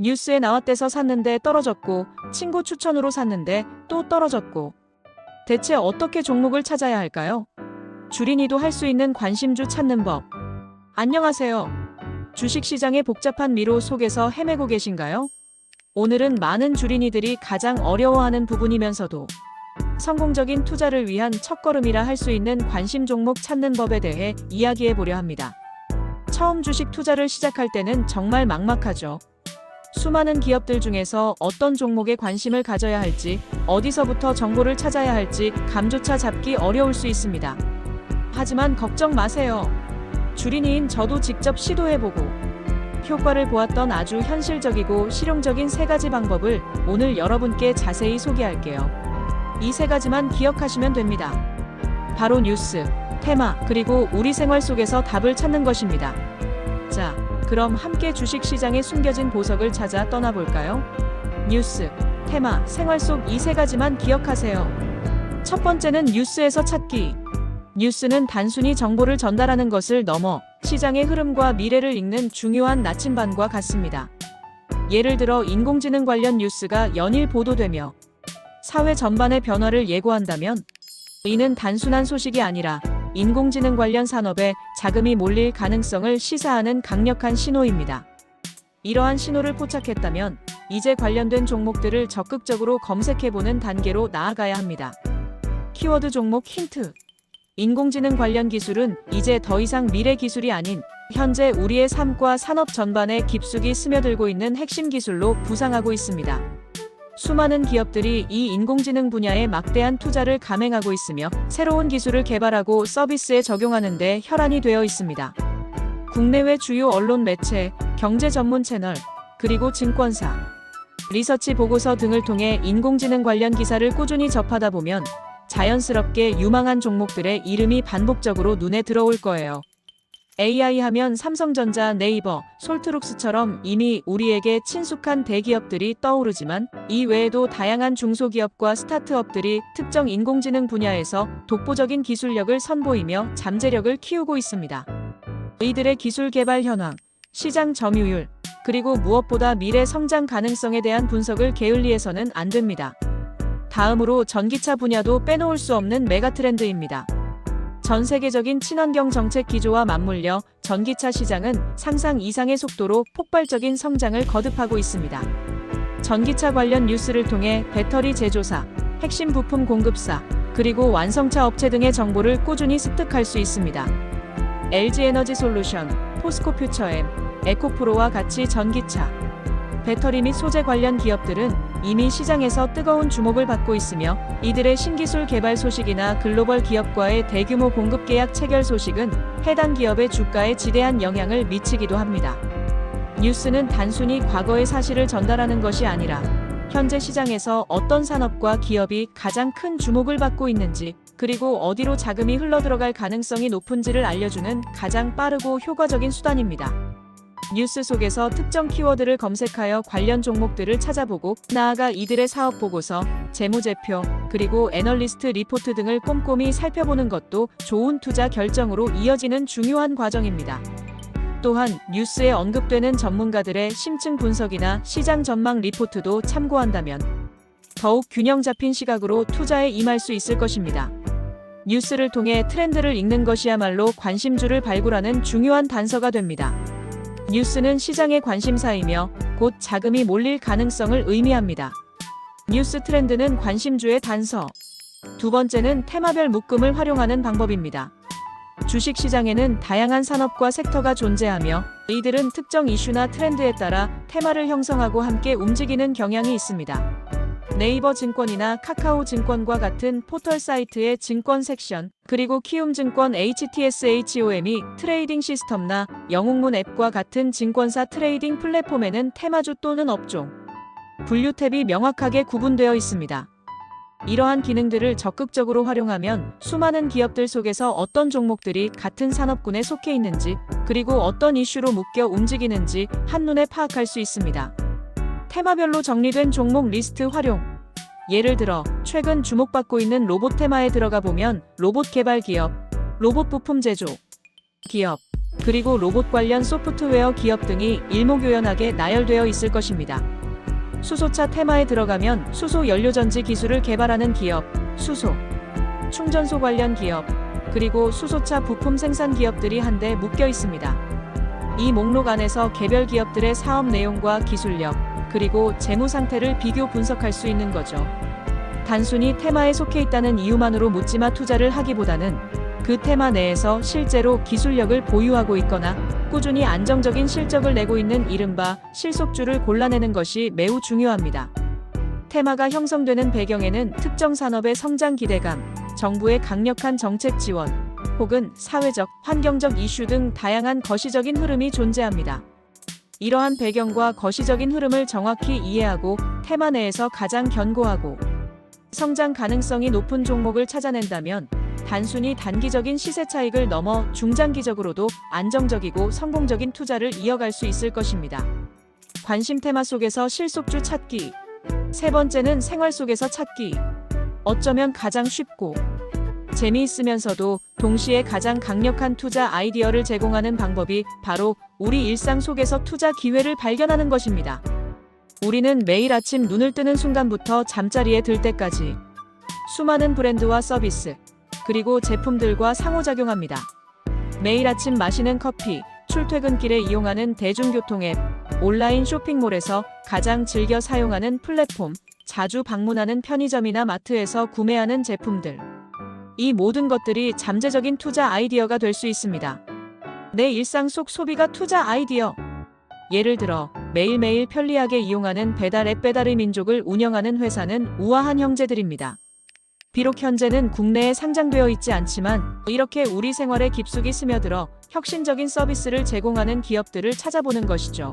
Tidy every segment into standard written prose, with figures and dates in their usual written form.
뉴스에 나왔대서 샀는데 떨어졌고, 친구 추천으로 샀는데 또 떨어졌고. 대체 어떻게 종목을 찾아야 할까요? 주린이도 할 수 있는 관심주 찾는 법. 안녕하세요. 주식시장의 복잡한 미로 속에서 헤매고 계신가요? 오늘은 많은 주린이들이 가장 어려워하는 부분이면서도 성공적인 투자를 위한 첫걸음이라 할 수 있는 관심 종목 찾는 법에 대해 이야기해 보려 합니다. 처음 주식 투자를 시작할 때는 정말 막막하죠. 수많은 기업들 중에서 어떤 종목에 관심을 가져야 할지, 어디서부터 정보를 찾아야 할지 감조차 잡기 어려울 수 있습니다. 하지만 걱정 마세요. 주린이인 저도 직접 시도해보고 효과를 보았던 아주 현실적이고 실용적인 3가지 방법을 오늘 여러분께 자세히 소개할게요. 이 3가지만 기억하시면 됩니다. 바로 뉴스, 테마, 그리고 우리 생활 속에서 답을 찾는 것입니다. 자, 그럼 함께 주식시장에 숨겨진 보석을 찾아 떠나볼까요? 뉴스, 테마, 생활 속 이 3가지만 기억하세요. 첫 번째는 뉴스에서 찾기. 뉴스는 단순히 정보를 전달하는 것을 넘어 시장의 흐름과 미래를 읽는 중요한 나침반과 같습니다. 예를 들어 인공지능 관련 뉴스가 연일 보도되며 사회 전반의 변화를 예고한다면 이는 단순한 소식이 아니라 인공지능 관련 산업에 자금이 몰릴 가능성을 시사하는 강력한 신호입니다. 이러한 신호를 포착했다면 이제 관련된 종목들을 적극적으로 검색해보는 단계로 나아가야 합니다. 키워드 종목 힌트. 인공지능 관련 기술은 이제 더 이상 미래 기술이 아닌 현재 우리의 삶과 산업 전반에 깊숙이 스며들고 있는 핵심 기술로 부상하고 있습니다. 수많은 기업들이 이 인공지능 분야에 막대한 투자를 감행하고 있으며 새로운 기술을 개발하고 서비스에 적용하는 데 혈안이 되어 있습니다. 국내외 주요 언론 매체, 경제 전문 채널, 그리고 증권사, 리서치 보고서 등을 통해 인공지능 관련 기사를 꾸준히 접하다 보면 자연스럽게 유망한 종목들의 이름이 반복적으로 눈에 들어올 거예요. AI 하면 삼성전자, 네이버, 솔트룩스처럼 이미 우리에게 친숙한 대기업들이 떠오르지만 이 외에도 다양한 중소기업과 스타트업들이 특정 인공지능 분야에서 독보적인 기술력을 선보이며 잠재력을 키우고 있습니다. 이들의 기술 개발 현황, 시장 점유율, 그리고 무엇보다 미래 성장 가능성에 대한 분석을 게을리해서는 안 됩니다. 다음으로 전기차 분야도 빼놓을 수 없는 메가트렌드입니다. 전 세계적인 친환경 정책 기조와 맞물려 전기차 시장은 상상 이상의 속도로 폭발적인 성장을 거듭하고 있습니다. 전기차 관련 뉴스를 통해 배터리 제조사, 핵심 부품 공급사, 그리고 완성차 업체 등의 정보를 꾸준히 습득할 수 있습니다. LG에너지솔루션, 포스코퓨처엠, 에코프로와 같이 전기차, 배터리 및 소재 관련 기업들은 이미 시장에서 뜨거운 주목을 받고 있으며 이들의 신기술 개발 소식이나 글로벌 기업과의 대규모 공급 계약 체결 소식은 해당 기업의 주가에 지대한 영향을 미치기도 합니다. 뉴스는 단순히 과거의 사실을 전달하는 것이 아니라 현재 시장에서 어떤 산업과 기업이 가장 큰 주목을 받고 있는지, 그리고 어디로 자금이 흘러들어갈 가능성이 높은지를 알려주는 가장 빠르고 효과적인 수단입니다. 뉴스 속에서 특정 키워드를 검색하여 관련 종목들을 찾아보고 나아가 이들의 사업 보고서, 재무제표, 그리고 애널리스트 리포트 등을 꼼꼼히 살펴보는 것도 좋은 투자 결정으로 이어지는 중요한 과정입니다. 또한 뉴스에 언급되는 전문가들의 심층 분석이나 시장 전망 리포트도 참고한다면 더욱 균형 잡힌 시각으로 투자에 임할 수 있을 것입니다. 뉴스를 통해 트렌드를 읽는 것이야말로 관심주를 발굴하는 중요한 단서가 됩니다. 뉴스는 시장의 관심사이며 곧 자금이 몰릴 가능성을 의미합니다. 뉴스 트렌드는 관심주의 단서. 두 번째는 테마별 묶음을 활용하는 방법입니다. 주식시장에는 다양한 산업과 섹터가 존재하며 이들은 특정 이슈나 트렌드에 따라 테마를 형성하고 함께 움직이는 경향이 있습니다. 네이버 증권이나 카카오 증권과 같은 포털 사이트의 증권 섹션, 그리고 키움증권 HTSHOM이 트레이딩 시스템나 영웅문 앱과 같은 증권사 트레이딩 플랫폼에는 테마주 또는 업종, 분류 탭이 명확하게 구분되어 있습니다. 이러한 기능들을 적극적으로 활용하면 수많은 기업들 속에서 어떤 종목들이 같은 산업군에 속해 있는지, 그리고 어떤 이슈로 묶여 움직이는지 한눈에 파악할 수 있습니다. 테마별로 정리된 종목 리스트 활용. 예를 들어 최근 주목받고 있는 로봇 테마에 들어가 보면 로봇 개발 기업, 로봇 부품 제조 기업, 그리고 로봇 관련 소프트웨어 기업 등이 일목요연하게 나열되어 있을 것입니다. 수소차 테마에 들어가면 수소 연료전지 기술을 개발하는 기업, 수소, 충전소 관련 기업, 그리고 수소차 부품 생산 기업들이 한데 묶여 있습니다. 이 목록 안에서 개별 기업들의 사업 내용과 기술력, 그리고 재무 상태를 비교 분석할 수 있는 거죠. 단순히 테마에 속해 있다는 이유만으로 묻지마 투자를 하기보다는 그 테마 내에서 실제로 기술력을 보유하고 있거나 꾸준히 안정적인 실적을 내고 있는 이른바 실속주를 골라내는 것이 매우 중요합니다. 테마가 형성되는 배경에는 특정 산업의 성장 기대감, 정부의 강력한 정책 지원, 혹은 사회적, 환경적 이슈 등 다양한 거시적인 흐름이 존재합니다. 이러한 배경과 거시적인 흐름을 정확히 이해하고 테마 내에서 가장 견고하고 성장 가능성이 높은 종목을 찾아낸다면 단순히 단기적인 시세 차익을 넘어 중장기적으로도 안정적이고 성공적인 투자를 이어갈 수 있을 것입니다. 관심 테마 속에서 실속주 찾기. 세 번째는 생활 속에서 찾기. 어쩌면 가장 쉽고 재미있으면서도 동시에 가장 강력한 투자 아이디어를 제공하는 방법이 바로 우리 일상 속에서 투자 기회를 발견하는 것입니다. 우리는 매일 아침 눈을 뜨는 순간부터 잠자리에 들 때까지 수많은 브랜드와 서비스, 그리고 제품들과 상호작용합니다. 매일 아침 마시는 커피, 출퇴근길에 이용하는 대중교통 앱, 온라인 쇼핑몰에서 가장 즐겨 사용하는 플랫폼, 자주 방문하는 편의점이나 마트에서 구매하는 제품들. 이 모든 것들이 잠재적인 투자 아이디어가 될 수 있습니다. 내 일상 속 소비가 투자 아이디어. 예를 들어 매일매일 편리하게 이용하는 배달 앱 배달의 민족을 운영하는 회사는 우아한 형제들입니다. 비록 현재는 국내에 상장되어 있지 않지만 이렇게 우리 생활에 깊숙이 스며들어 혁신적인 서비스를 제공하는 기업들을 찾아보는 것이죠.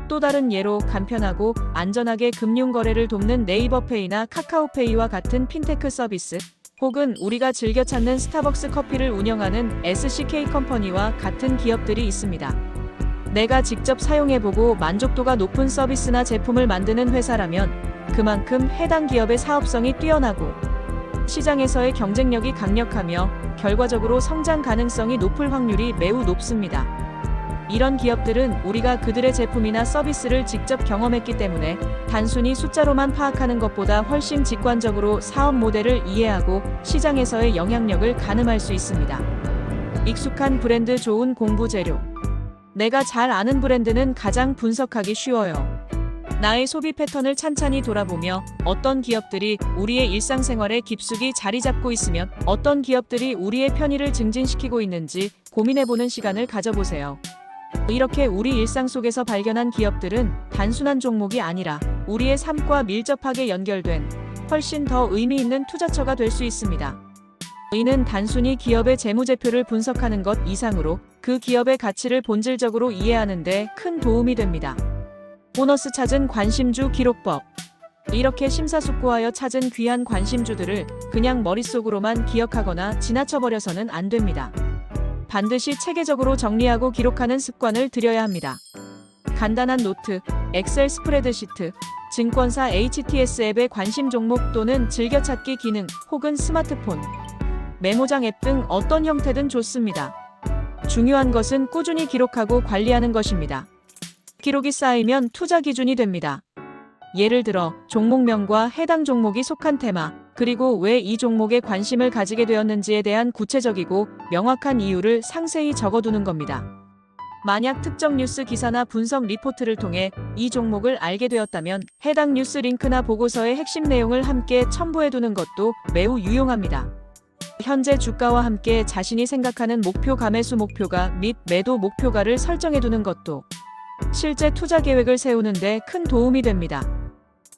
또 다른 예로 간편하고 안전하게 금융 거래를 돕는 네이버페이나 카카오페이와 같은 핀테크 서비스, 혹은 우리가 즐겨 찾는 스타벅스 커피를 운영하는 SCK 컴퍼니와 같은 기업들이 있습니다. 내가 직접 사용해보고 만족도가 높은 서비스나 제품을 만드는 회사라면 그만큼 해당 기업의 사업성이 뛰어나고 시장에서의 경쟁력이 강력하며 결과적으로 성장 가능성이 높을 확률이 매우 높습니다. 이런 기업들은 우리가 그들의 제품이나 서비스를 직접 경험했기 때문에 단순히 숫자로만 파악하는 것보다 훨씬 직관적으로 사업 모델을 이해하고 시장에서의 영향력을 가늠할 수 있습니다. 익숙한 브랜드, 좋은 공부 재료. 내가 잘 아는 브랜드는 가장 분석하기 쉬워요. 나의 소비 패턴을 찬찬히 돌아보며 어떤 기업들이 우리의 일상생활에 깊숙이 자리 잡고 있으면 어떤 기업들이 우리의 편의를 증진시키고 있는지 고민해보는 시간을 가져보세요. 이렇게 우리 일상 속에서 발견한 기업들은 단순한 종목이 아니라 우리의 삶과 밀접하게 연결된 훨씬 더 의미 있는 투자처가 될 수 있습니다. 이는 단순히 기업의 재무제표를 분석하는 것 이상으로 그 기업의 가치를 본질적으로 이해하는 데 큰 도움이 됩니다. 보너스 찾은 관심주 기록법. 이렇게 심사숙고하여 찾은 귀한 관심주들을 그냥 머릿속으로만 기억하거나 지나쳐버려서는 안 됩니다. 반드시 체계적으로 정리하고 기록하는 습관을 들여야 합니다. 간단한 노트, 엑셀 스프레드시트, 증권사 HTS 앱의 관심 종목 또는 즐겨찾기 기능 혹은 스마트폰, 메모장 앱 등 어떤 형태든 좋습니다. 중요한 것은 꾸준히 기록하고 관리하는 것입니다. 기록이 쌓이면 투자 기준이 됩니다. 예를 들어 종목명과 해당 종목이 속한 테마, 그리고 왜 이 종목에 관심을 가지게 되었는지에 대한 구체적이고 명확한 이유를 상세히 적어두는 겁니다. 만약 특정 뉴스 기사나 분석 리포트를 통해 이 종목을 알게 되었다면 해당 뉴스 링크나 보고서의 핵심 내용을 함께 첨부해두는 것도 매우 유용합니다. 현재 주가와 함께 자신이 생각하는 목표 가매수 목표가 및 매도 목표가를 설정해두는 것도 실제 투자 계획을 세우는 데 큰 도움이 됩니다.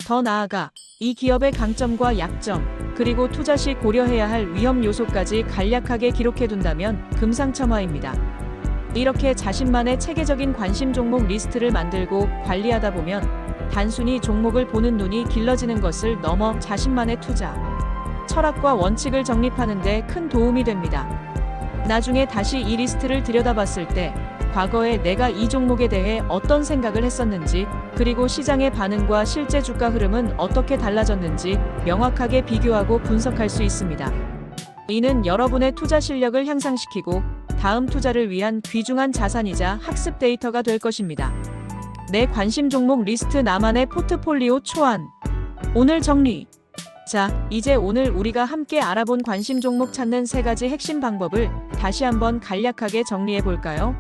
더 나아가 이 기업의 강점과 약점, 그리고 투자 시 고려해야 할 위험 요소까지 간략하게 기록해둔다면 금상첨화입니다. 이렇게 자신만의 체계적인 관심 종목 리스트를 만들고 관리하다 보면 단순히 종목을 보는 눈이 길러지는 것을 넘어 자신만의 투자 철학과 원칙을 정립하는 데 큰 도움이 됩니다. 나중에 다시 이 리스트를 들여다봤을 때 과거에 내가 이 종목에 대해 어떤 생각을 했었는지, 그리고 시장의 반응과 실제 주가 흐름은 어떻게 달라졌는지 명확하게 비교하고 분석할 수 있습니다. 이는 여러분의 투자 실력을 향상시키고 다음 투자를 위한 귀중한 자산이자 학습 데이터가 될 것입니다. 내 관심 종목 리스트 나만의 포트폴리오 초안. 오늘 정리. 자, 이제 오늘 우리가 함께 알아본 관심 종목 찾는 3가지 핵심 방법을 다시 한번 간략하게 정리해 볼까요?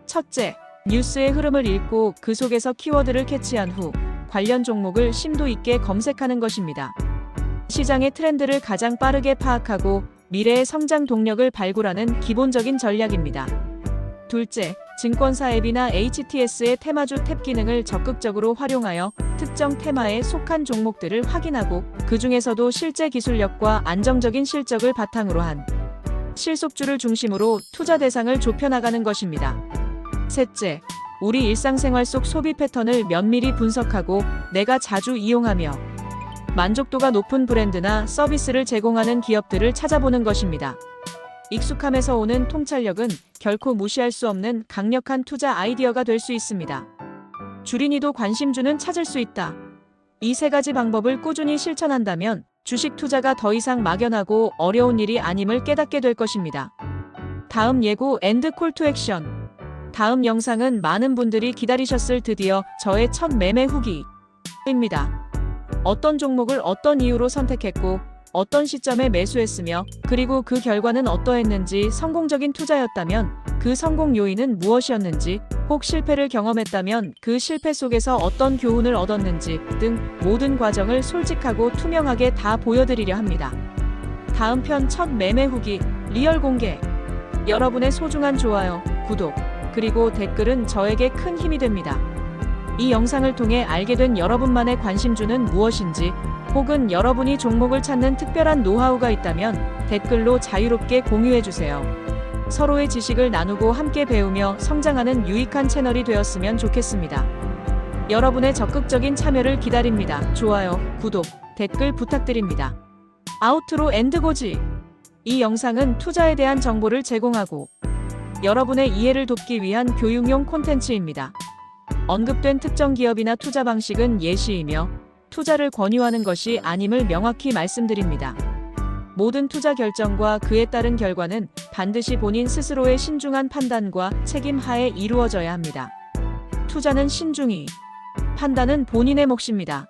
첫째, 뉴스의 흐름을 읽고 그 속에서 키워드를 캐치한 후 관련 종목을 심도 있게 검색하는 것입니다. 시장의 트렌드를 가장 빠르게 파악하고 미래의 성장 동력을 발굴하는 기본적인 전략입니다. 둘째, 증권사 앱이나 HTS의 테마주 탭 기능을 적극적으로 활용하여 특정 테마에 속한 종목들을 확인하고 그 중에서도 실제 기술력과 안정적인 실적을 바탕으로 한 실속주를 중심으로 투자 대상을 좁혀나가는 것입니다. 셋째, 우리 일상생활 속 소비 패턴을 면밀히 분석하고 내가 자주 이용하며 만족도가 높은 브랜드나 서비스를 제공하는 기업들을 찾아보는 것입니다. 익숙함에서 오는 통찰력은 결코 무시할 수 없는 강력한 투자 아이디어가 될 수 있습니다. 주린이도 관심주는 찾을 수 있다. 이 3가지 방법을 꾸준히 실천한다면 주식 투자가 더 이상 막연하고 어려운 일이 아님을 깨닫게 될 것입니다. 다음 예고 앤드 콜 투 액션. 다음 영상은 많은 분들이 기다리셨을 드디어 저의 첫 매매 후기입니다. 어떤 종목을 어떤 이유로 선택했고 어떤 시점에 매수했으며 그리고 그 결과는 어떠했는지, 성공적인 투자였다면 그 성공 요인은 무엇이었는지, 혹 실패를 경험했다면 그 실패 속에서 어떤 교훈을 얻었는지 등 모든 과정을 솔직하고 투명하게 다 보여드리려 합니다. 다음 편 첫 매매 후기 리얼 공개. 여러분의 소중한 좋아요, 구독, 그리고 댓글은 저에게 큰 힘이 됩니다. 이 영상을 통해 알게 된 여러분만의 관심주는 무엇인지, 혹은 여러분이 종목을 찾는 특별한 노하우가 있다면 댓글로 자유롭게 공유해주세요. 서로의 지식을 나누고 함께 배우며 성장하는 유익한 채널이 되었으면 좋겠습니다. 여러분의 적극적인 참여를 기다립니다. 좋아요, 구독, 댓글 부탁드립니다. 아우트로 앤드 고지. 이 영상은 투자에 대한 정보를 제공하고 여러분의 이해를 돕기 위한 교육용 콘텐츠입니다. 언급된 특정 기업이나 투자 방식은 예시이며 투자를 권유하는 것이 아님을 명확히 말씀드립니다. 모든 투자 결정과 그에 따른 결과는 반드시 본인 스스로의 신중한 판단과 책임 하에 이루어져야 합니다. 투자는 신중히, 판단은 본인의 몫입니다.